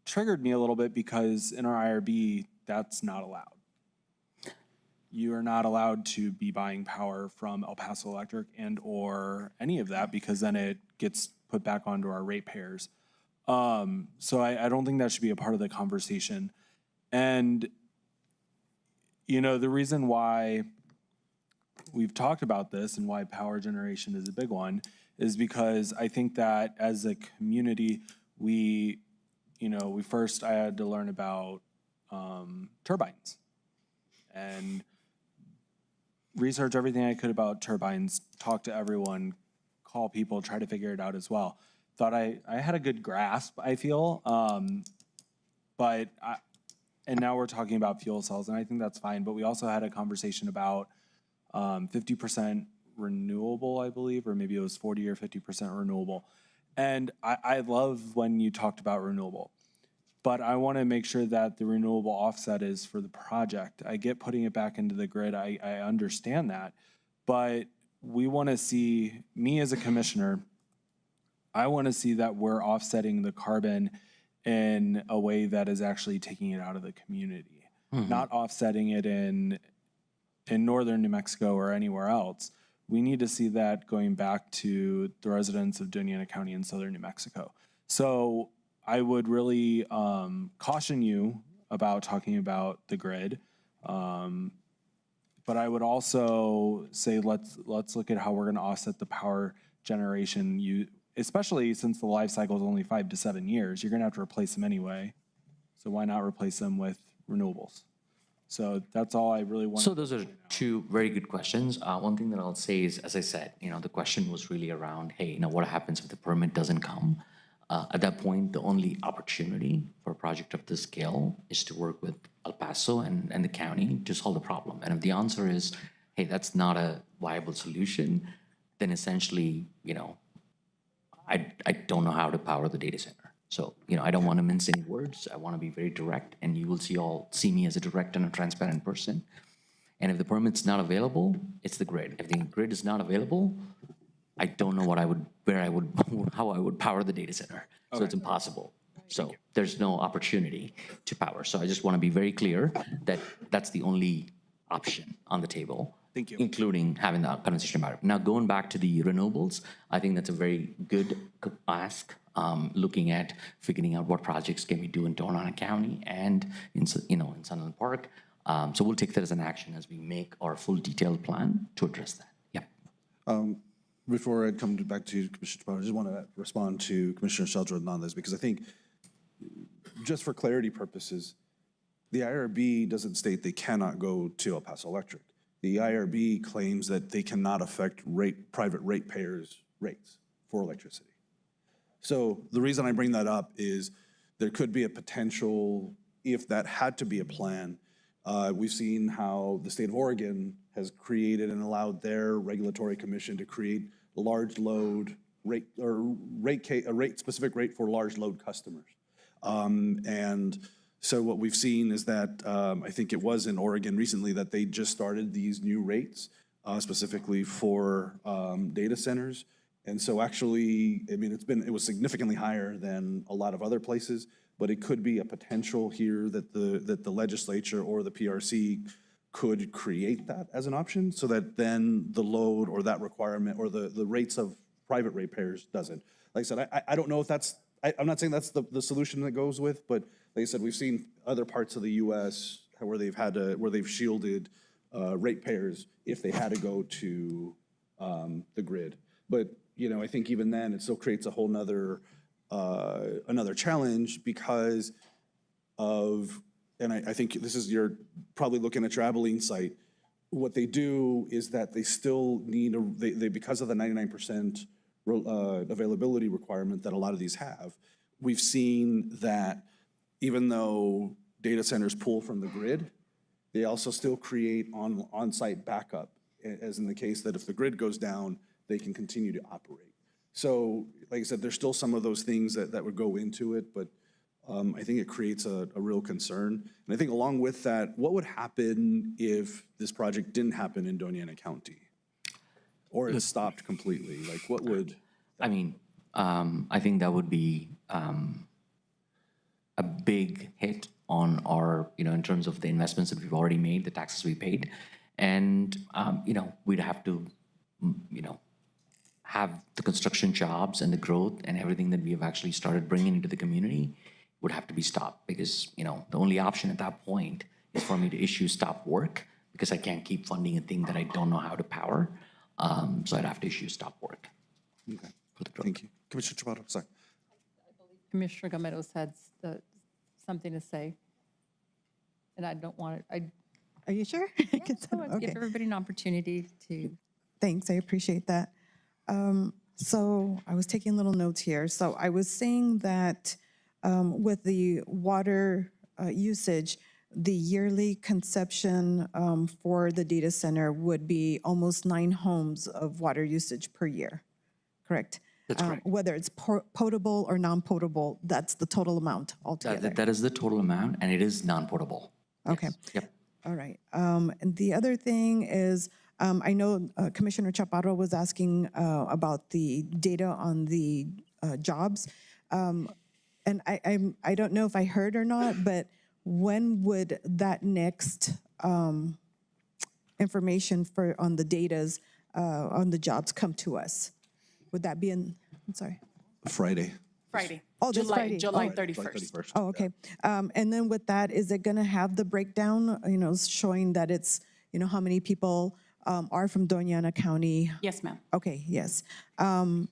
triggered me a little bit because in our IRB, that's not allowed. You are not allowed to be buying power from El Paso Electric and or any of that, because then it gets put back onto our ratepayers. So I don't think that should be a part of the conversation. And, you know, the reason why we've talked about this and why power generation is a big one is because I think that as a community, I had to learn about turbines and research everything I could about turbines, talk to everyone, call people, try to figure it out as well. Thought I had a good grasp, I feel, and now we're talking about fuel cells, and I think that's fine, but we also had a conversation about 50% renewable, I believe, or maybe it was 40 or 50% renewable. And I love when you talked about renewable, but I want to make sure that the renewable offset is for the project. I get putting it back into the grid. I understand that, but we want to see, me as a commissioner, I want to see that we're offsetting the carbon in a way that is actually taking it out of the community, not offsetting it in northern New Mexico or anywhere else. We need to see that going back to the residents of Doñana County in southern New Mexico. So I would really caution you about talking about the grid. But I would also say let's look at how we're going to offset the power generation, especially since the life cycle is only 5 to 7 years. You're going to have to replace them anyway. So why not replace them with renewables? So that's all I really want. So those are two very good questions. One thing that I'll say is, as I said, the question was really around, hey, what happens if the permit doesn't come? At that point, the only opportunity for a project of this scale is to work with El Paso and the county to solve the problem. And if the answer is, hey, that's not a viable solution, then essentially, I don't know how to power the data center. So, I don't want to mince any words. I want to be very direct, and you will see me as a direct and a transparent person. And if the permit's not available, it's the grid. If the grid is not available, I don't know how I would power the data center. So okay. It's impossible. So there's no opportunity to power. So I just want to be very clear that that's the only option on the table. Thank you. Including having that conversation about it. Now, going back to the renewables, I think that's a very good ask, looking at figuring out what projects can we do in Doñana County and in Sunland Park. So we'll take that as an action as we make our full detailed plan to address that. Yeah. Before I come back to Commissioner Chaparro, I just want to respond to Commissioner Sheldron on this, because I think, just for clarity purposes, the IRB doesn't state they cannot go to El Paso Electric. The IRB claims that they cannot affect private ratepayers' rates for electricity. So the reason I bring that up is there could be a potential, if that had to be a plan. We've seen how the state of Oregon has created and allowed their regulatory commission to create a large load rate, or a rate-specific rate for large load customers. And so what we've seen is that, I think it was in Oregon recently, that they just started these new rates specifically for data centers. And so actually, I mean, it was significantly higher than a lot of other places, but it could be a potential here that the legislature or the PRC could create that as an option, so that then the load or that requirement or the rates of private ratepayers doesn't. Like I said, I don't know if that's, I'm not saying that's the solution that goes with, but like I said, we've seen other parts of the U.S. where they've shielded ratepayers if they had to go to the grid. But I think even then it still creates a whole nother another challenge because of, and I think this is, you're probably looking at your Abilene site. What they do is that they still need they because of the 99% availability requirement that a lot of these have, we've seen that even though data centers pull from the grid, they also still create on-site backup, as in the case that if the grid goes down, they can continue to operate. So, like I said, there's still some of those things that would go into it, but I think it creates a real concern. And I think along with that, what would happen if this project didn't happen in Doñana County? Or it stopped completely? Like, what would... I mean, I think that would be a big hit on our, in terms of the investments that we've already made, the taxes we paid. And, we'd have to, have the construction jobs and the growth and everything that we have actually started bringing into the community would have to be stopped because, the only option at that point is for me to issue stop work because I can't keep funding a thing that I don't know how to power. So I'd have to issue stop work. Okay. Thank you. Commissioner Chaparro, sorry. Commissioner Gameros had something to say. And I don't want to, Are you sure? give everybody an opportunity to. Thanks, I appreciate that. So I was taking little notes here. So I was saying that with the water usage, the yearly consumption for the data center would be almost 9 homes of water usage per year, correct? That's correct. Whether it's potable or non-potable, that's the total amount altogether. That is the total amount, and it is non-potable. Okay. Yep. All right. And the other thing is, I know Commissioner Chaparro was asking about the data on the jobs. And I don't know if I heard or not, but when would that next information on the datas on the jobs come to us? Would that be I'm sorry. Friday. Friday. Oh, this Friday. July Oh. 31st. Oh, okay. And then with that, is it going to have the breakdown, showing that it's, how many people are from Doña Ana County? Yes, ma'am. Okay, yes. And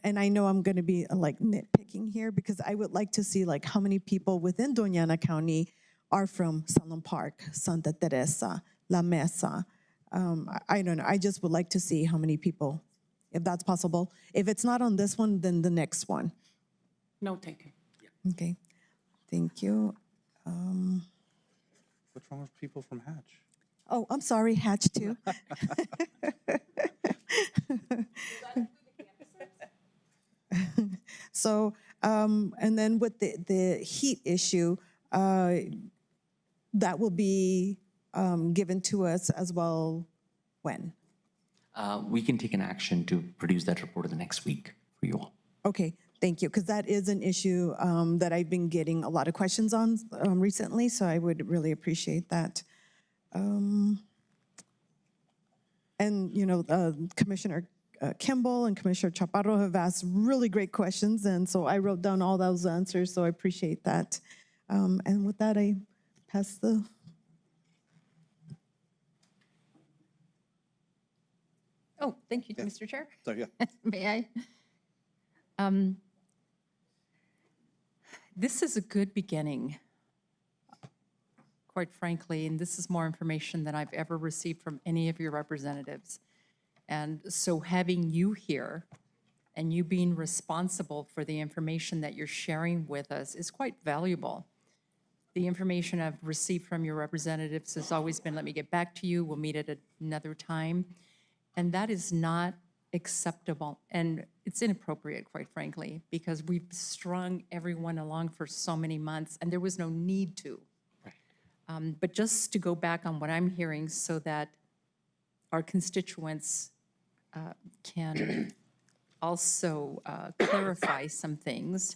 I know I'm going to be like nitpicking here because I would like to see like how many people within Doña Ana County are from Salon Park, Santa Teresa, La Mesa. I don't know. I just would like to see how many people, if that's possible. If it's not on this one, then the next one. No taken. Okay, thank you. What's wrong with people from Hatch? Oh, I'm sorry, Hatch too. So, and then with the heat issue, that will be given to us as well when? We can take an action to produce that report in the next week for you all. Okay, thank you, because that is an issue that I've been getting a lot of questions on recently, so I would really appreciate that. And, Commissioner Kimble and Commissioner Chaparro have asked really great questions, and so I wrote down all those answers, so I appreciate that. And with that, I pass the... Oh, thank you, Mr. Chair. Sorry, yeah. May I? This is a good beginning, quite frankly, and this is more information than I've ever received from any of your representatives. And so having you here and you being responsible for the information that you're sharing with us is quite valuable. The information I've received from your representatives has always been, let me get back to you, we'll meet at another time. And that is not acceptable, and it's inappropriate, quite frankly, because we've strung everyone along for so many months, and there was no need to. But just to go back on what I'm hearing so that our constituents can also clarify some things.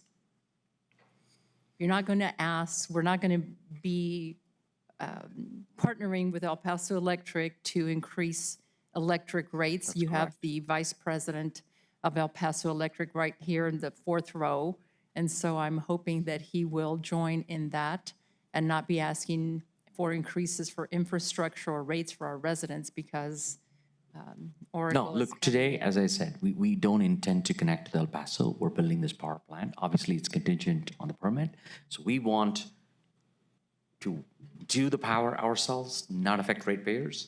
You're not going to ask, we're not going to be partnering with El Paso Electric to increase electric rates. You have the vice president of El Paso Electric right here in the 4th row. And so I'm hoping that he will join in that and not be asking for increases for infrastructure or rates for our residents because Oracle No, look, today, as I said, we don't intend to connect to El Paso. We're building this power plant. Obviously, it's contingent on the permit. So we want to do the power ourselves, not affect ratepayers.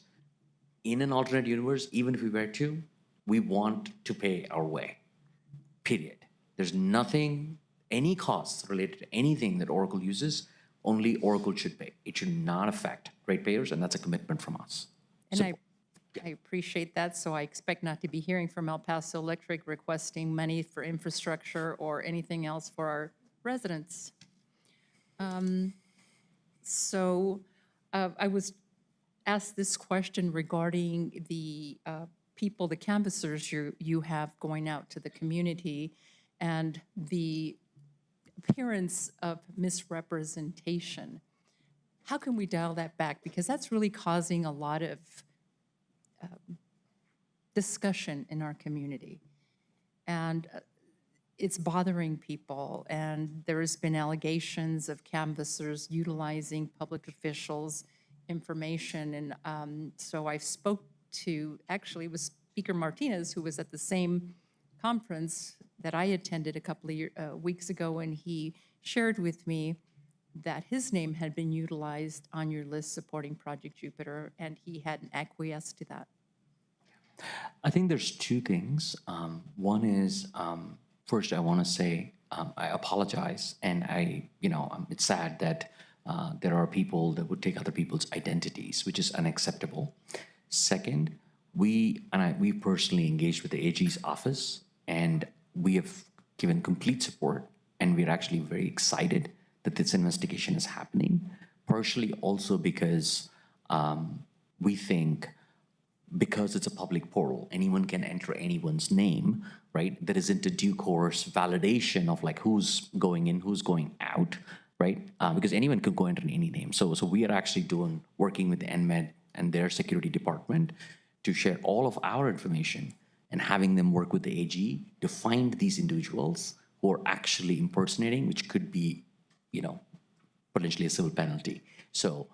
In an alternate universe, even if we were to, we want to pay our way, period. There's nothing, any costs related to anything that Oracle uses, only Oracle should pay. It should not affect ratepayers, and that's a commitment from us. And I appreciate that, so I expect not to be hearing from El Paso Electric requesting money for infrastructure or anything else for our residents. I was asked this question regarding the people, the canvassers you have going out to the community, and the appearance of misrepresentation, how can we dial that back? Because that's really causing a lot of discussion in our community. And it's bothering people. And there's been allegations of canvassers utilizing public officials' information. And so I spoke to, actually, it was Speaker Martinez, who was at the same conference that I attended a couple of weeks ago, and he shared with me that his name had been utilized on your list supporting Project Jupiter, and he hadn't acquiesced to that. I think there's two things. One is, first, I want to say I apologize, and it's sad that there are people that would take other people's identities, which is unacceptable. Second, we personally engaged with the AG's office, and we have given complete support, and we're actually very excited that this investigation is happening, partially also because we think, because it's a public portal, anyone can enter anyone's name, right? There isn't a due course validation of like who's going in, who's going out, right? Because anyone could go enter any name. So we are actually working with the NMED and their security department to share all of our information and having them work with the AG to find these individuals who are actually impersonating, which could be, potentially a civil penalty. So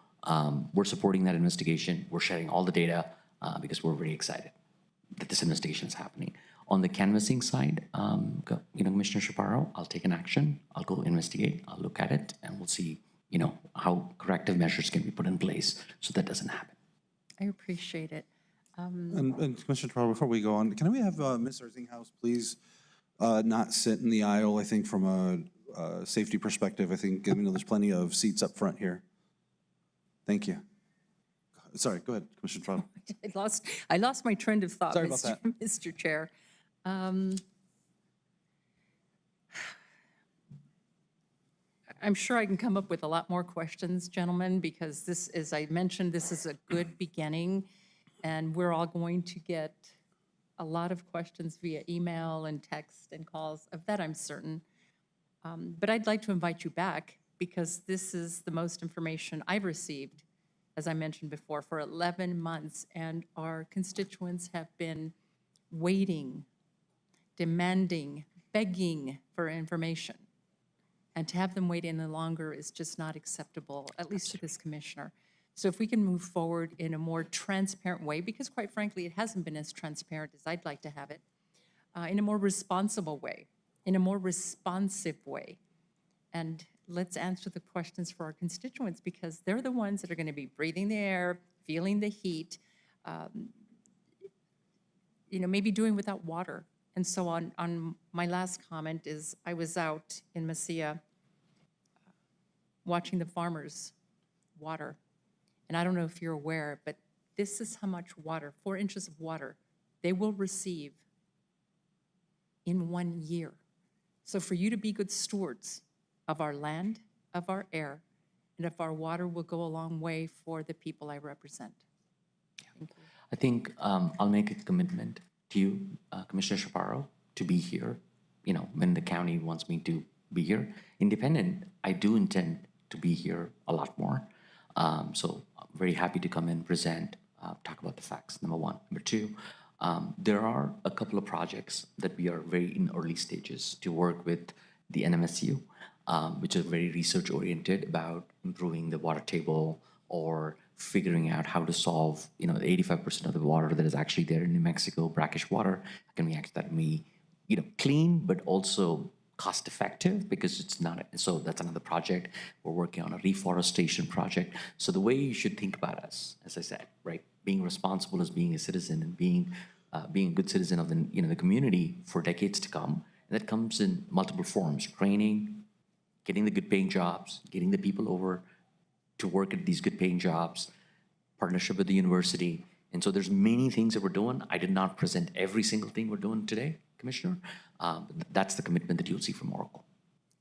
we're supporting that investigation. We're sharing all the data. Because we're very excited that this investigation is happening. On the canvassing side, Commissioner Chaparro, I'll take an action. I'll go investigate. I'll look at it, and we'll see, how corrective measures can be put in place so that doesn't happen. I appreciate it. And Commissioner Chaparro, before we go on, can we have Ms. Erzinghaus please not sit in the aisle? I think from a safety perspective, I think there's plenty of seats up front here. Thank you. Sorry, go ahead, Commissioner Chaparro. I lost my trend of thought, Sorry about that. Mr. Chair. I'm sure I can come up with a lot more questions, gentlemen, because this, as I mentioned, this is a good beginning, and we're all going to get a lot of questions via email and text and calls. Of that, I'm certain. But I'd like to invite you back, because this is the most information I've received, as I mentioned before, for 11 months, and our constituents have been waiting, demanding, begging for information. And to have them wait any longer is just not acceptable, at least to this commissioner. So if we can move forward in a more transparent way, because quite frankly, it hasn't been as transparent as I'd like to have it, in a more responsible way, in a more responsive way. And let's answer the questions for our constituents, because they're the ones that are going to be breathing the air, feeling the heat, maybe doing without water. And so on my last comment is, I was out in Mesilla watching the farmers water. And I don't know if you're aware, but this is how much water, 4 inches of water, they will receive in 1 year. So for you to be good stewards of our land, of our air, and of our water will go a long way for the people I represent. Thank you. I think I'll make a commitment to you, Commissioner Chaparro, to be here, when the county wants me to be here. Independent, I do intend to be here a lot more. So I'm very happy to come in, present, talk about the facts, number one. Number two, there are a couple of projects that we are very in early stages to work with the NMSU, which is very research-oriented about improving the water table or figuring out how to solve, the 85% of the water that is actually there in New Mexico, brackish water, can we actually that be, clean, but also cost-effective, because it's not. So that's another project. We're working on a reforestation project. So the way you should think about us, as I said, right, being responsible as being a citizen and being a good citizen of the community for decades to come. And that comes in multiple forms: training, getting the good-paying jobs, getting the people over to work at these good-paying jobs, partnership with the university. And so there's many things that we're doing. I did not present every single thing we're doing today, Commissioner. But that's the commitment that you'll see from Oracle.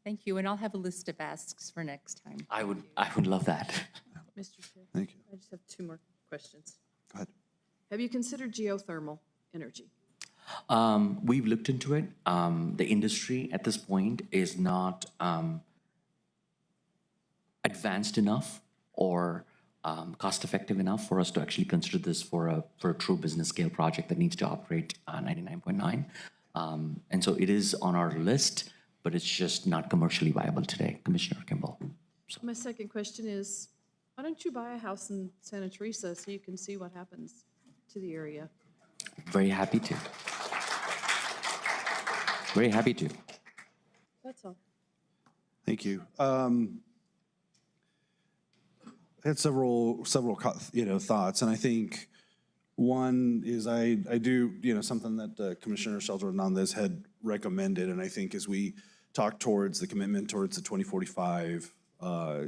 Thank you, and I'll have a list of asks for next time. I would love that. Mr. Chair, Thank you. I just have 2 more questions. Go ahead. Have you considered geothermal energy? We've looked into it. The industry at this point is not advanced enough or cost-effective enough for us to actually consider this for a true business scale project that needs to operate 99.9. And so it is on our list, but it's just not commercially viable today, Commissioner Kimble. My second question is, why don't you buy a house in Santa Teresa so you can see what happens to the area? Very happy to. Very happy to. That's all. Thank you. I had several thoughts, and I think one is I do, something that Commissioner Sheldon Hernandez had recommended, and I think as we talk towards the commitment towards the 2045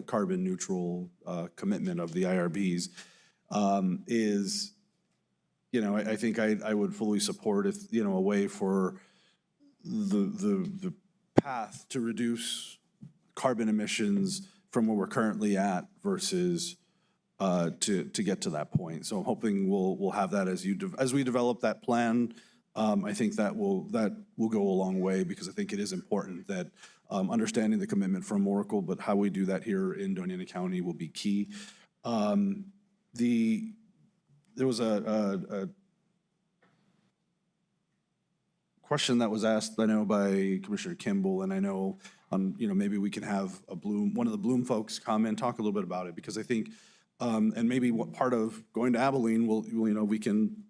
carbon neutral commitment of the IRBs, is, I think I would fully support if, a way for the path to reduce carbon emissions from where we're currently at versus to get to that point. So I'm hoping we'll have that as we develop that plan. I think that will go a long way, because I think it is important that understanding the commitment from Oracle, but how we do that here in Doña Ana County will be key. There was a question that was asked, I know, by Commissioner Kimble, and I know, maybe we can have one of the Bloom folks come and talk a little bit about it, because I think, and maybe what part of going to Abilene we can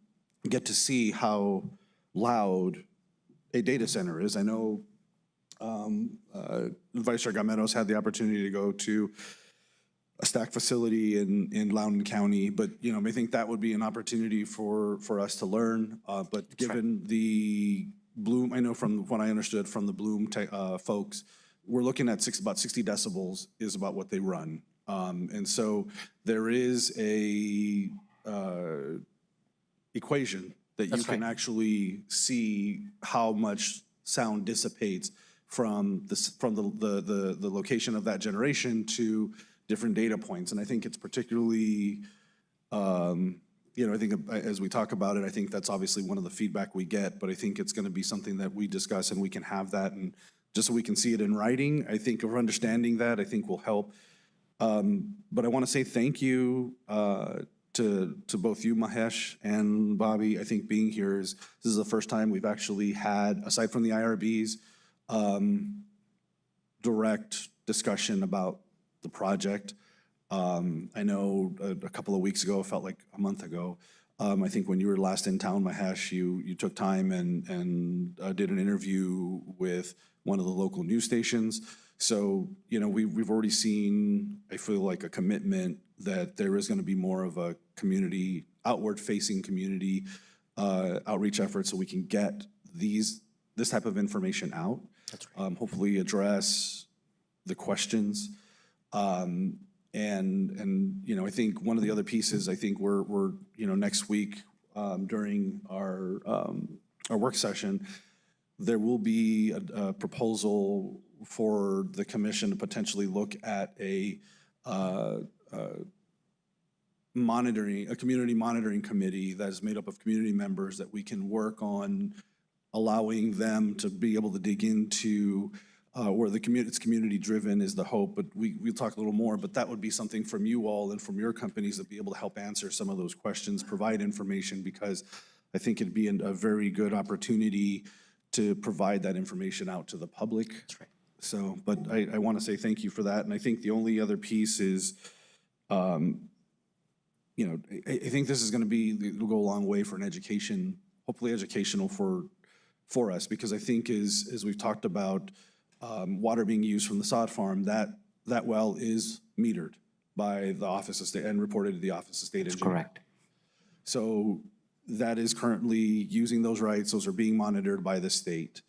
get to see how loud a data center is. I know Vice Chair Gameros had the opportunity to go to a stack facility in Loudoun County, but I think that would be an opportunity for us to learn. But given the Bloom, I know from what I understood from the Bloom folks, we're looking at about 60 decibels is about what they run. And so there is a equation that you can actually see how much sound dissipates from the location of that generation to different data points. And I think it's particularly, I think as we talk about it, I think that's obviously one of the feedback we get, but I think it's going to be something that we discuss and we can have that, and just so we can see it in writing. I think of understanding that, I think will help. But I want to say thank you to both you, Mahesh, and Bobby. I think being here this is the first time we've actually had, aside from the IRBs, direct discussion about the project. I know a couple of weeks ago, it felt like a month ago, I think when you were last in town, Mahesh, you took time and did an interview with one of the local news stations. So, we've already seen, I feel like, a commitment that there is going to be more of a community, outward-facing community outreach effort, so we can get this type of information out. That's right. Hopefully address the questions. And I think one of the other pieces, I think we're next week during our work session, there will be a proposal for the commission to potentially look at a community monitoring committee that is made up of community members that we can work on allowing them to be able to dig into where it's community driven is the hope, but we'll talk a little more, but that would be something from you all and from your companies to be able to help answer some of those questions, provide information, because I think it'd be a very good opportunity to provide that information out to the public. That's right. So, but I want to say thank you for that. And I think the only other piece is, I think this is going to it'll go a long way for an education, hopefully educational for us, because I think as we've talked about, water being used from the sod farm, that well is metered by the Office of State and reported to the Office of State Engineer. Correct. So that is currently using those rights. Those are being monitored by the state.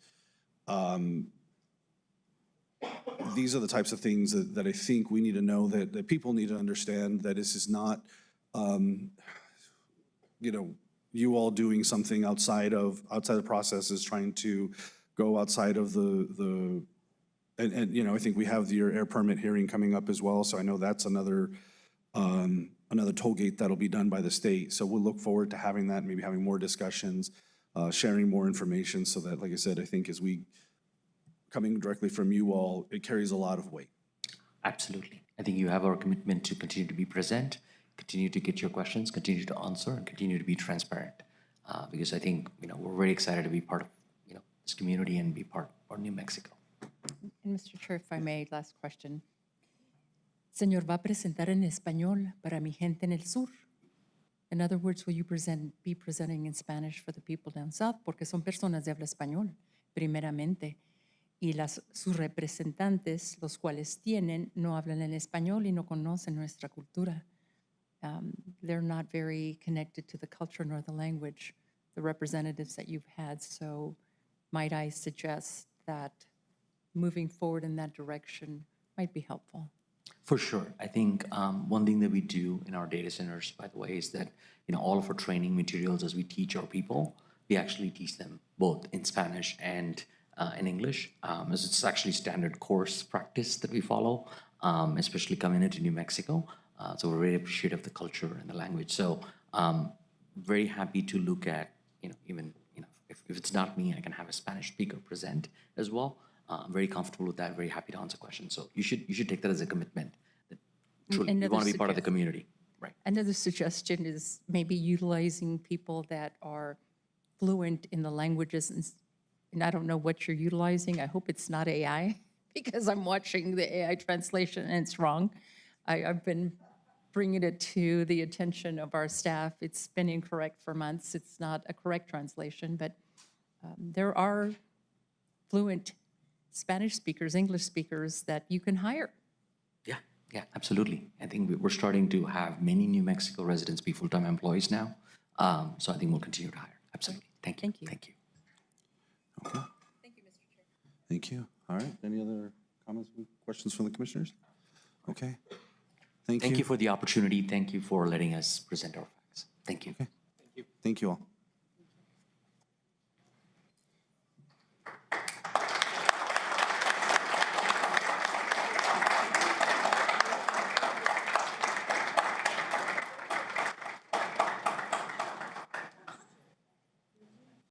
These are the types of things that I think we need to know, that people need to understand, that this is not, you all doing something outside of the processes, trying to go outside of and I think we have the air permit hearing coming up as well. So I know that's another toll gate that'll be done by the state. So we'll look forward to having that, maybe having more discussions. sharing more information so that, like I said, I think as we, coming directly from you all, it carries a lot of weight. Absolutely. I think you have our commitment to continue to be present, continue to get your questions, continue to answer, and continue to be transparent. Because I think, we're very excited to be part of, this community and be part of New Mexico. And Mr. Chair, if I may, last question. Señor, va a presentar en español para mi gente en el sur. In other words, will you be presenting in Spanish for the people down south? Porque son personas de habla español, primeramente. Y sus representantes, los cuales tienen, no hablan en español y no conocen nuestra cultura. They're not very connected to the culture nor the language, the representatives that you've had. So might I suggest that moving forward in that direction might be helpful? For sure. I think one thing that we do in our data centers, by the way, is that all of our training materials as we teach our people, we actually teach them both in Spanish and in English, as it's actually standard course practice that we follow, especially coming into New Mexico. So we're very appreciative of the culture and the language. So very happy to look at, even if it's not me, I can have a Spanish speaker present as well. I'm very comfortable with that, very happy to answer questions. So you should take that as a commitment that truly you want to be part of the community. Right. Another suggestion is maybe utilizing people that are fluent in the languages. And I don't know what you're utilizing. I hope it's not AI, because I'm watching the AI translation and it's wrong. I've been bringing it to the attention of our staff. It's been incorrect for months. It's not a correct translation, but there are fluent Spanish speakers, English speakers that you can hire. Yeah, absolutely. I think we're starting to have many New Mexico residents be full-time employees now. So I think we'll continue to hire. Absolutely. Thank you. Thank you. Thank you. Okay. Thank you, Mr. Chair. Thank you. All right. Any other comments, questions from the commissioners? Okay. Thank you. Thank you for the opportunity. Thank you for letting us present our facts. Thank you. Thank you all.